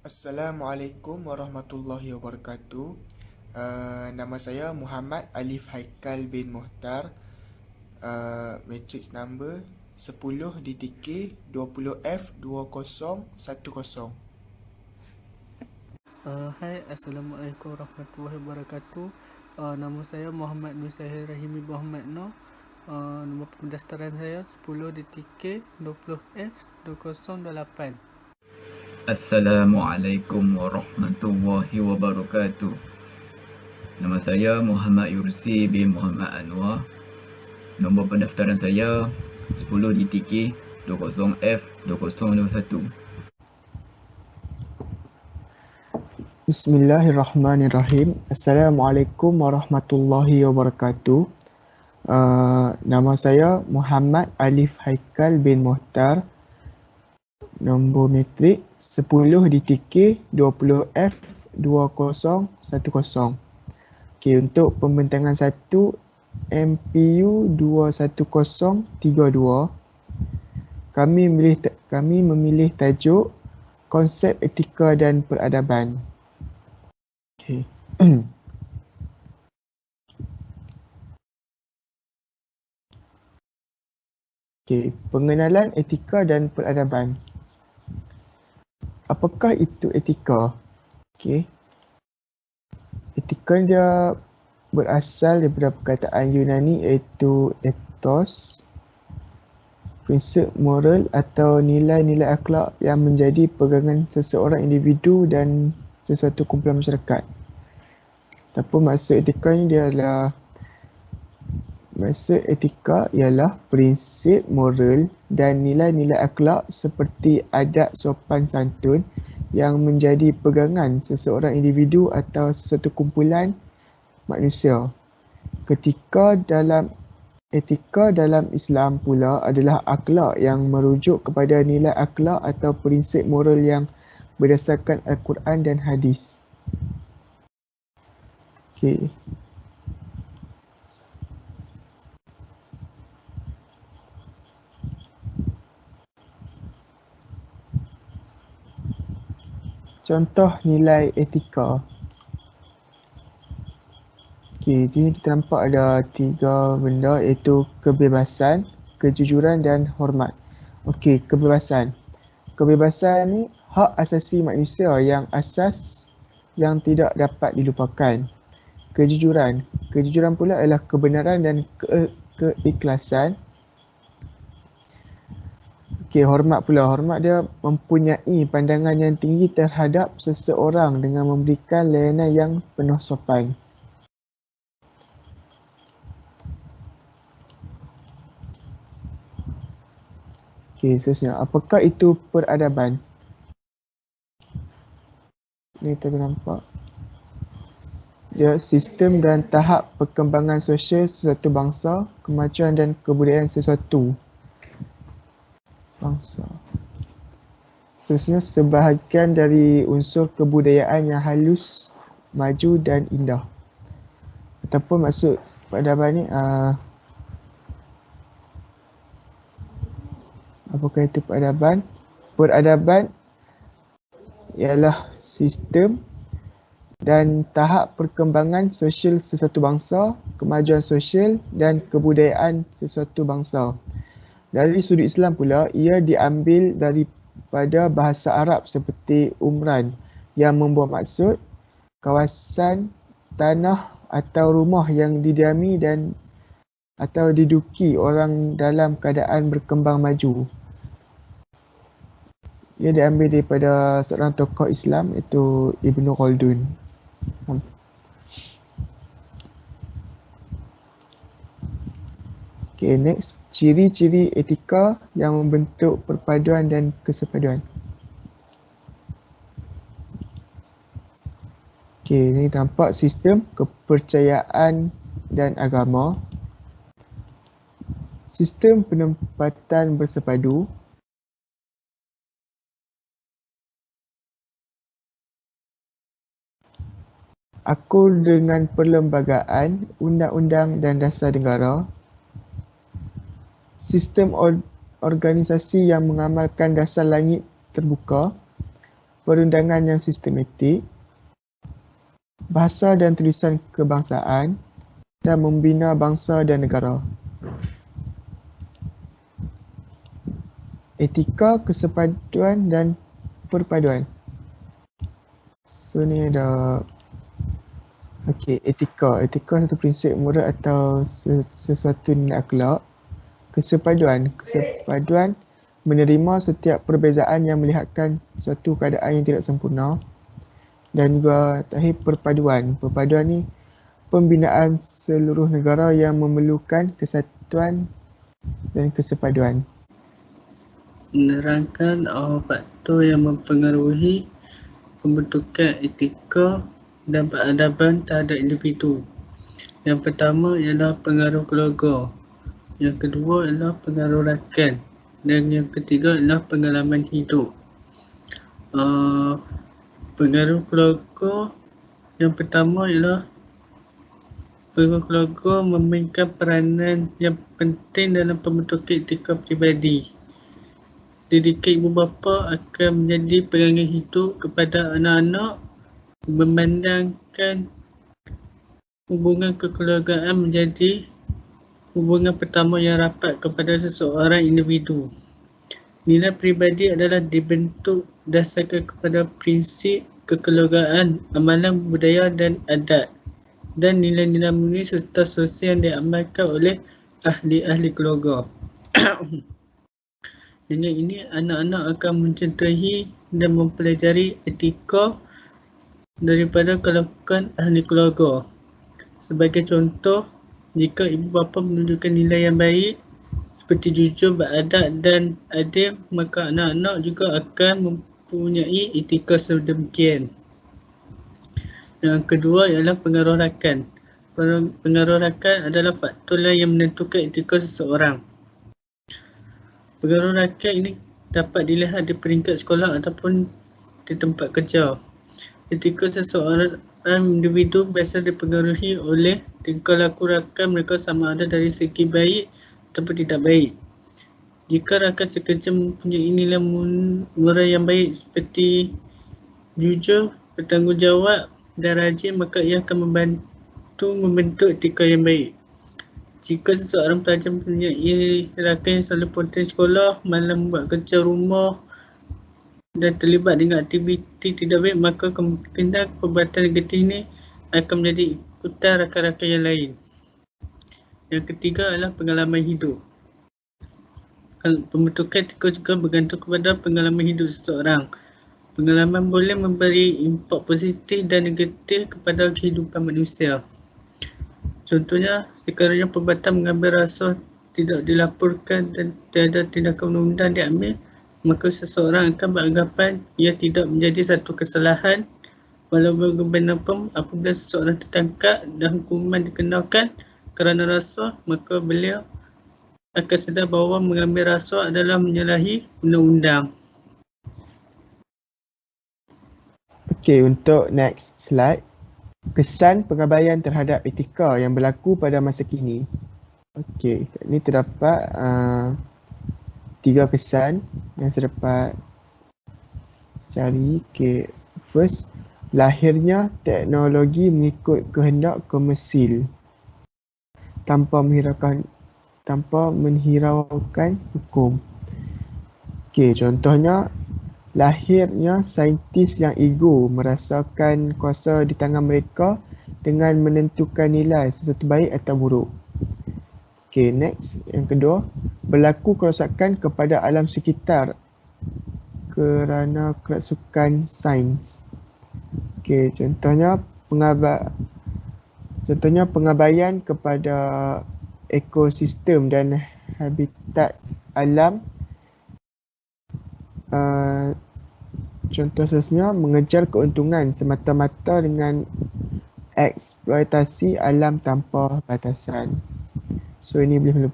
Assalamualaikum warahmatullahi wabarakatuh. Nama saya Muhammad Alif Haikal bin Muhtar. Matrix number 10 DTK 20F 2010. Hai, Assalamualaikum warahmatullahi wabarakatuh. Nama saya Muhammad Nur Sahil Rahimi Muhammad Noh. Nombor pendaftaran saya 10 DTK 20F 208. Assalamualaikum warahmatullahi wabarakatuh. Nama saya Muhammad Yursi bin Muhammad Anwar. Nombor pendaftaran saya 10 DTK 20F 2021. Bismillahirrahmanirrahim. Assalamualaikum warahmatullahi wabarakatuh. Nama saya Muhammad Alif Haikal bin Muhtar. Nombor matrik 10 DTK 20F 2010. Okey, untuk pembentangan 1 MPU 21032, kami memilih tajuk konsep etika dan peradaban. Okey. Okey, pengenalan etika dan peradaban. Apakah itu etika? Okey. Etika dia berasal daripada perkataan Yunani iaitu ethos, prinsip moral atau nilai-nilai akhlak yang menjadi pegangan seseorang individu dan sesuatu kumpulan masyarakat. Ataupun maksud etika ni ialah prinsip moral dan nilai-nilai akhlak seperti adab sopan santun yang menjadi pegangan seseorang individu atau sesuatu kumpulan manusia. Etika dalam Islam pula adalah akhlak yang merujuk kepada nilai akhlak atau prinsip moral yang berdasarkan Al-Quran dan hadis. Okey. Contoh nilai etika. Okey, di sini kita nampak ada 3 benda iaitu kebebasan, kejujuran dan hormat. Okey, kebebasan. Kebebasan ni hak asasi manusia yang asas yang tidak dapat dilupakan. Kejujuran. Kejujuran pula ialah kebenaran dan keikhlasan. Okey, hormat pula. Hormat dia mempunyai pandangan yang tinggi terhadap seseorang dengan memberikan layanan yang penuh sopan. Okey, seterusnya. Apakah itu peradaban? Ni kita nampak. Dia sistem dan tahap perkembangan sosial sesuatu bangsa, kemajuan dan kebudayaan sesuatu bangsa. Seterusnya, sebahagian dari unsur kebudayaan yang halus, maju dan indah. Ataupun maksud peradaban ni, apakah itu peradaban? Peradaban ialah sistem dan tahap perkembangan sosial sesuatu bangsa, kemajuan sosial dan kebudayaan sesuatu bangsa. Dari sudut Islam pula, ia diambil daripada bahasa Arab seperti umran yang membuat maksud kawasan tanah atau rumah yang didiami dan atau diduki orang dalam keadaan berkembang maju. Ia diambil daripada seorang tokoh Islam iaitu Ibnu Khaldun. Okay, next. Ciri-ciri etika yang membentuk perpaduan dan kesepaduan. Okay, ini tampak sistem kepercayaan dan agama. Sistem penempatan bersepadu. Akul dengan perlembagaan, undang-undang dan dasar negara. Sistem organisasi yang mengamalkan dasar langit terbuka. perundangan yang sistematik, bahasa dan tulisan kebangsaan, dan membina bangsa dan negara. Etika, kesepaduan dan perpaduan. So ni ada etika. Etika satu prinsip moral atau sesuatu nilai akhlak. Kesepaduan menerima setiap perbezaan yang melihatkan suatu keadaan yang tidak sempurna. Dan juga terakhir perpaduan. Perpaduan ni pembinaan seluruh negara yang memerlukan kesatuan dan kesepaduan. Menerangkan faktor yang mempengaruhi pembentukan etika dan peradaban terhadap individu. Yang pertama ialah pengaruh keluarga. Yang kedua ialah pengaruh rakan. Dan yang ketiga ialah pengalaman hidup. Pengaruh keluarga yang pertama ialah pengaruh keluarga memainkan peranan yang penting dalam pembentukan etika pribadi. Didikan ibu bapa akan menjadi perangai hidup kepada anak-anak, memandangkan hubungan kekeluargaan menjadi hubungan pertama yang rapat kepada seseorang individu. Nilai pribadi adalah dibentuk berdasarkan kepada prinsip kekeluargaan, amalan budaya dan adat, dan nilai-nilai murni serta sosial yang diamalkan oleh ahli-ahli keluarga. Dengan ini, anak-anak akan mencintai dan mempelajari etika daripada kalangan ahli keluarga. Sebagai contoh, jika ibu bapa menunjukkan nilai yang baik seperti jujur, beradab dan adil, maka anak-anak juga akan mempunyai etika sedemikian. Yang kedua ialah pengaruh rakan. Pengaruh rakan adalah faktor lain yang menentukan etika seseorang. Pengaruh rakan ini dapat dilihat di peringkat sekolah ataupun di tempat kerja. Etika seseorang individu biasa dipengaruhi oleh tingkah laku rakan mereka sama ada dari segi baik ataupun tidak baik. Jika rakan sekerja mempunyai nilai moral yang baik seperti jujur, bertanggungjawab dan rajin, maka ia akan membantu membentuk etika yang baik. Jika seseorang pelajar mempunyai rakan yang selalu ponting sekolah, malas membuat kerja rumah dan terlibat dengan aktiviti tidak baik, maka kemungkinan perbuatan negatif ini akan menjadi ikutan rakan-rakan yang lain. Yang ketiga adalah pengalaman hidup. Pembentukan etika juga bergantung kepada pengalaman hidup seseorang. Pengalaman boleh memberi impak positif dan negatif kepada kehidupan manusia. Contohnya, sekiranya perbuatan mengambil rasuah tidak dilaporkan dan tiada tindakan undang-undang diambil, maka seseorang akan beranggapan ia tidak menjadi satu kesalahan. Walau bagaimanapun, apabila seseorang tertangkap dan hukuman dikenakan kerana rasuah, maka beliau akan sedar bahawa mengambil rasuah adalah menyalahi undang-undang. Okey, untuk next slide. Kesan pengabaian terhadap etika yang berlaku pada masa kini. Okey, kat ni terdapat 3 kesan yang saya dapat cari. Okey, first, lahirnya teknologi mengikut kehendak komersil tanpa menghiraukan hukum. Okey, contohnya lahirnya saintis yang ego merasakan kuasa di tangan mereka dengan menentukan nilai sesuatu baik atau buruk. Okay, next. Yang kedua, berlaku kerosakan kepada alam sekitar kerana kerasukan sains. Okay, contohnya pengabaian kepada ekosistem dan habitat alam. Contoh seterusnya, mengejar keuntungan semata-mata dengan eksploitasi alam tanpa batasan. So ini boleh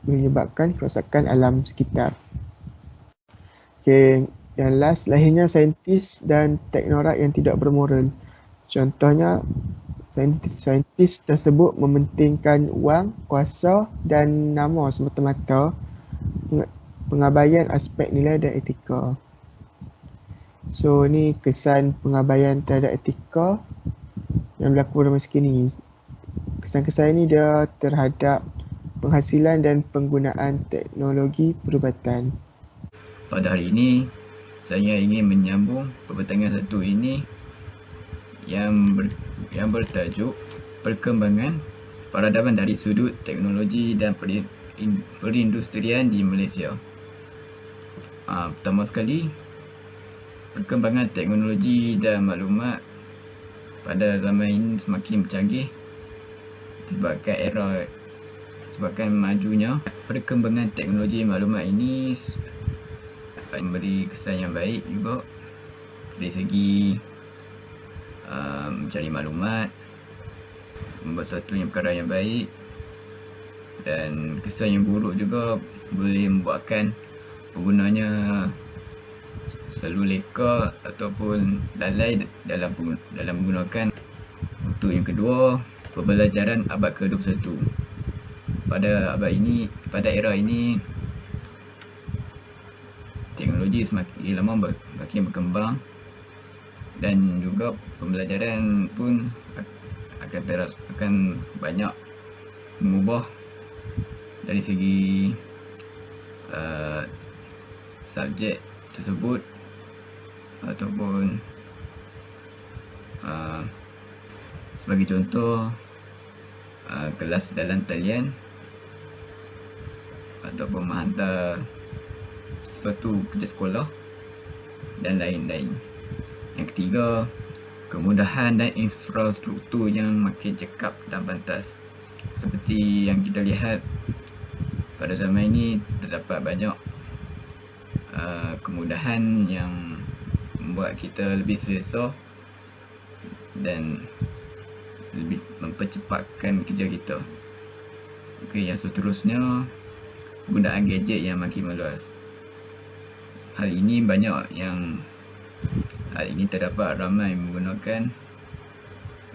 menyebabkan kerosakan alam sekitar. Okay, yang last, lahirnya saintis dan teknokrat yang tidak bermoral. Contohnya, saintis tersebut mementingkan wang, kuasa dan nama semata-mata, pengabaian aspek nilai dan etika. So ni kesan pengabaian terhadap etika yang berlaku pada masa kini. Kesan-kesan ini dia terhadap penghasilan dan penggunaan teknologi perubatan. Pada hari ini, saya ingin menyambung perbatangan satu ini yang bertajuk perkembangan peradaban dari sudut teknologi dan perindustrian di Malaysia. Pertama sekali, perkembangan teknologi dan maklumat pada zaman ini semakin canggih sebabkan majunya perkembangan teknologi maklumat ini memberi kesan yang baik juga dari segi mencari maklumat, membuat satu yang perkara yang baik, dan kesan yang buruk juga boleh membuatkan penggunanya selalu leka ataupun lalai dalam menggunakan. Untuk yang kedua, pembelajaran abad ke-21. Pada era ini, teknologi semakin lama makin berkembang dan juga pembelajaran pun akan banyak mengubah dari segi subjek tersebut ataupun sebagai contoh kelas dalam talian ataupun menghantar sesuatu kerja sekolah dan lain-lain. Yang ketiga, kemudahan dan infrastruktur yang makin cekap dan pantas. Seperti yang kita lihat pada zaman ini, terdapat banyak kemudahan yang membuat kita lebih selesa dan lebih mempercepatkan kerja kita. Okey, yang seterusnya, penggunaan gadget yang makin meluas. Hal ini terdapat ramai menggunakan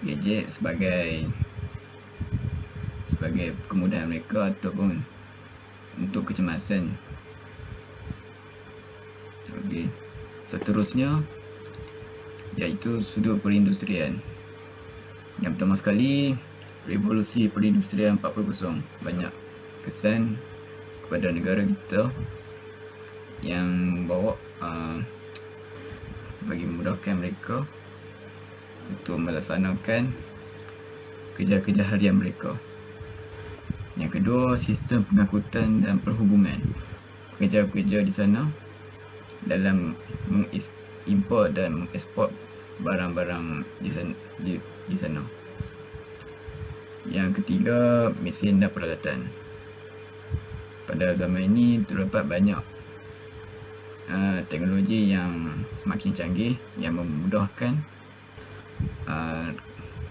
gadget sebagai kemudahan mereka ataupun untuk kecemasan. Okey, seterusnya iaitu sudut perindustrian. Yang pertama sekali, revolusi perindustrian 4.0 banyak kesan kepada negara kita yang membawa bagi memudahkan mereka untuk melaksanakan kerja-kerja harian mereka. Yang kedua, sistem pengangkutan dan perhubungan. Pekerja-pekerja di sana dalam mengimport dan mengeksport barang-barang di sana. Yang ketiga, mesin dan peralatan. Pada zaman ini terdapat banyak teknologi yang semakin canggih yang memudahkan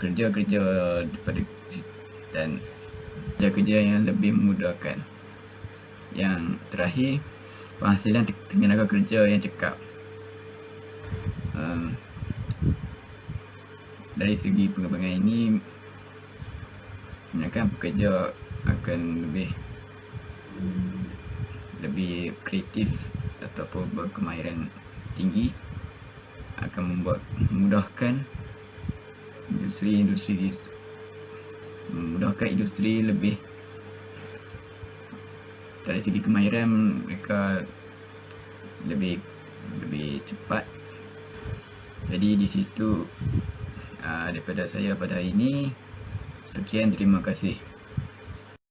kerja-kerja dan kerja-kerja yang lebih memudahkan. Yang terakhir, penghasilan tenaga kerja yang cekap. Dari segi pengembangan ini, kebanyakan pekerja akan lebih kreatif ataupun berkemahiran tinggi, akan memudahkan industri lebih. Dari segi kemahiran mereka lebih cepat. Jadi di situ daripada saya pada hari ini. Sekian, terima kasih.